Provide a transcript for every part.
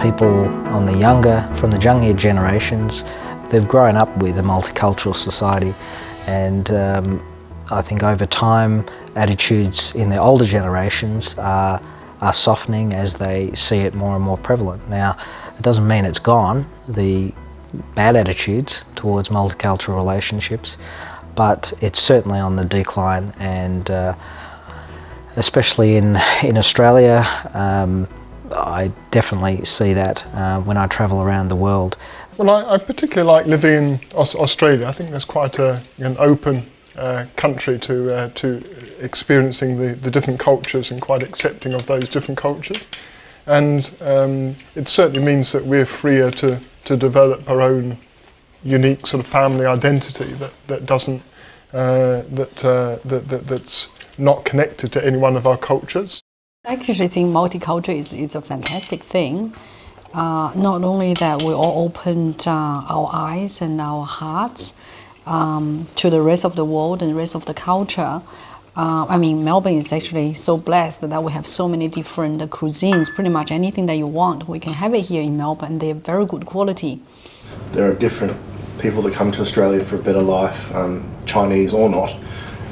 people from the younger generations, they've grown up with a multicultural society, and I think over time attitudes in the older generations are softening as they see it more and more prevalent. Now, it doesn't mean it's gone, the bad attitudes towards multicultural relationships, but it's certainly on the decline, and especially in Australia, I definitely see that when I travel around the world. Well, I particularly like living in Australia. I think there's quite an open country to experiencing the different cultures and quite accepting of those different cultures. And it certainly means that we're freer to develop our own unique sort of family identity that doesn't that's not connected to any one of our cultures. I actually think multicultural is a fantastic thing. Not only that, we all opened our eyes and our hearts to the rest of the world and the rest of the culture. I mean, Melbourne is actually so blessed that we have so many different cuisines. Pretty much anything that you want, we can have it here in Melbourne. They're very good quality. There are different people that come to Australia for a better life, Chinese or not.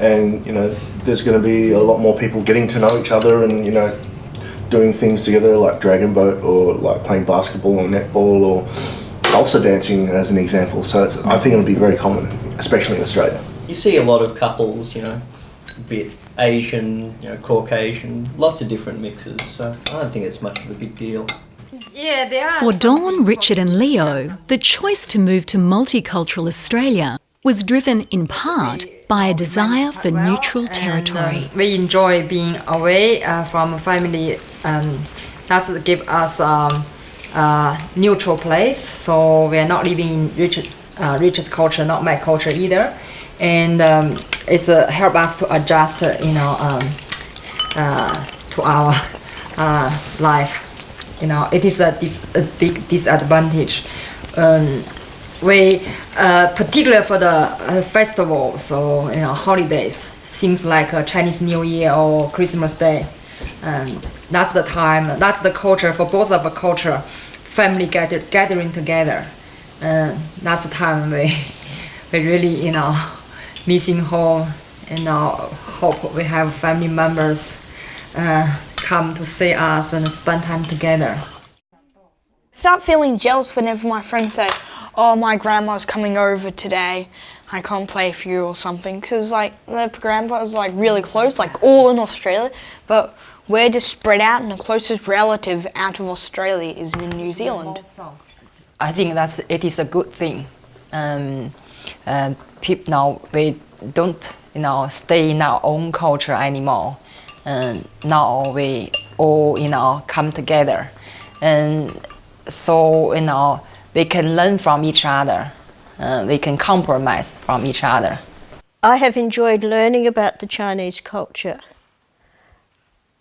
And, you know, there's going to be a lot more people getting to know each other and, you know, doing things together like dragon boat or like playing basketball or netball or salsa dancing as an example. So I think it'll be very common, especially in Australia. You see a lot of couples, you know, a bit Asian, you know, Caucasian, lots of different mixes. So I don't think it's much of a big deal. Yeah, there are. For Dawn, Richard and Leo, the choice to move to multicultural Australia was driven in part by a desire for neutral territory. We enjoy being away from family. That's give us a neutral place. So we are not living in Richard's culture, not my culture either, and it's help us to adjust, you know, to our life. You know, it is a big disadvantage. We particularly for the festivals, so, you know, holidays, things like Chinese New Year or Christmas Day. That's the time. That's the culture for both of the culture. Family gathering together. That's the time we really, you know, missing home. And hope we have family members come to see us and spend time together. Start feeling jealous whenever my friends say, "Oh, my grandma's coming over today. I can't play for you," or something, because like the grandpa's like really close, like all in Australia, but we're just spread out, and the closest relative out of Australia is in New Zealand. I think it is a good thing. People now we don't, you know, stay in our own culture anymore. Now we all, you know, come together, and so, you know, we can learn from each other. We can compromise from each other. I have enjoyed learning about the Chinese culture.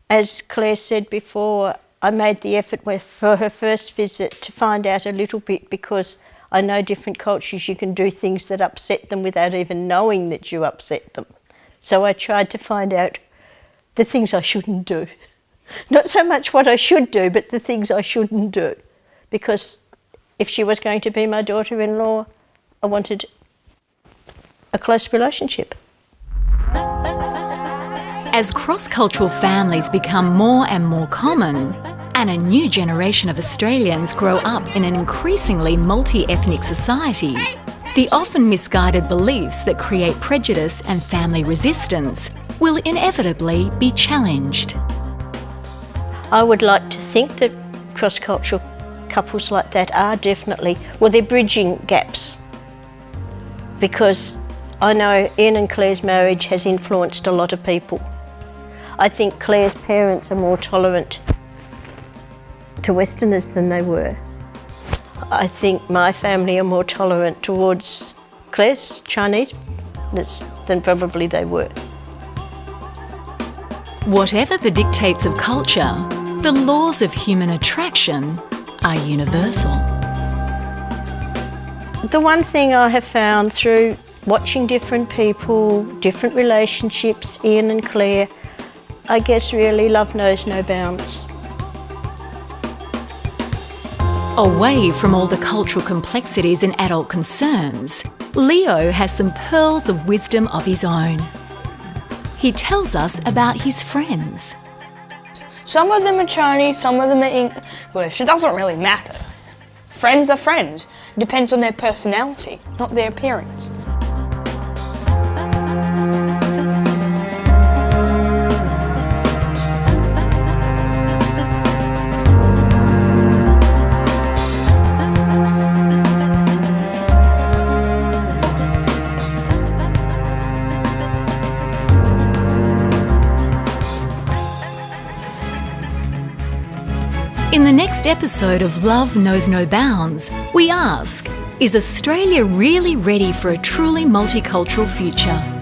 As Claire said before, I made the effort for her first visit to find out a little bit, because I know different cultures, you can do things that upset them without even knowing that you upset them. So I tried to find out the things I shouldn't do. Not so much what I should do, but the things I shouldn't do. Because if she was going to be my daughter-in-law, I wanted a close relationship. As cross-cultural families become more and more common, and a new generation of Australians grow up in an increasingly multi-ethnic society, the often misguided beliefs that create prejudice and family resistance will inevitably be challenged. I would like to think that cross-cultural couples like that are definitely, well, they're bridging gaps, because I know Ian and Claire's marriage has influenced a lot of people. I think Claire's parents are more tolerant to Westerners than they were. I think my family are more tolerant towards Claire's Chinese than probably they were. Whatever the dictates of culture, the laws of human attraction are universal. The one thing I have found through watching different people, different relationships, Ian and Claire, I guess really love knows no bounds. Away from all the cultural complexities and adult concerns, Leo has some pearls of wisdom of his own. He tells us about his friends. Some of them are Chinese, some of them are English. It doesn't really matter. Friends are friends. It depends on their personality, not their appearance. In the next episode of Love Knows No Bounds, we ask, is Australia really ready for a truly multicultural future?